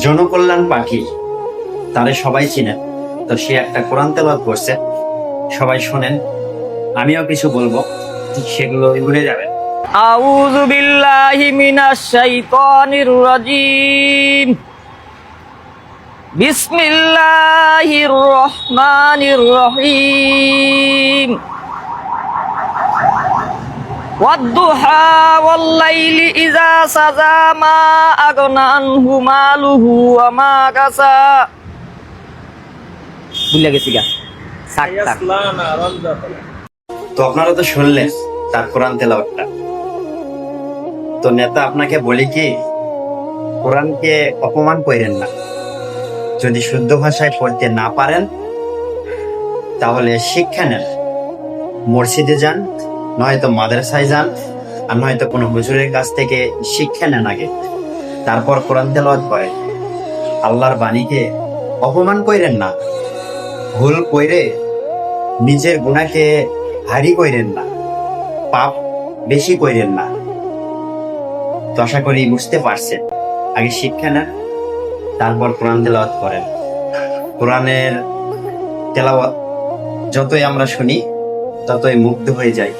জনকল্যাণ পাখি, তারে সবাই চিনেন। তো সে একটা কোরআন তেলাওয়াত করছে, সবাই শোনেন। আমিও কিছু বলবো, সেগুলো ঘুরে যাবেন। আউযু বিল্লাহি মিনাশ শাইতানির রাজিম। বিসমিল্লাহির রহমানির রহিম। ওয়াদ-দুহা ওয়াল-লাইলি ইযা সাজা মা আগনা আনহু মালুহু ওয়া মা কাসা। ভুলে গেছি গা। সাক তাক। তো আপনারা তো শুনলেন তার কোরআন তেলাওয়াতটা। তো নেতা, আপনাকে বলি কি, কোরআনকে অপমান করেন না। যদি শুদ্ধ ভাষায় পড়তে না পারেন তাহলে শিক্ষা নেন, মসজিদে যান, নয়তো মাদ্রাসায় যান, আর নয়তো কোনো হুজুরের কাছ থেকে শিক্ষা নেন আগে, তারপর কোরআন তেলাওয়াত করেন। আল্লাহর বাণীকে অপমান করেন না। ভুল কইরে নিজের গুনাহকে ভারী কইরেন না, পাপ বেশি কইরেন না। তো আশা করি বুঝতে পারছেন। আগে শিক্ষা নেন, তারপর কোরআন তেলাওয়াত করেন। কোরআনের তেলাওয়াত যতই আমরা শুনি ততই মুগ্ধ হয়ে যাই।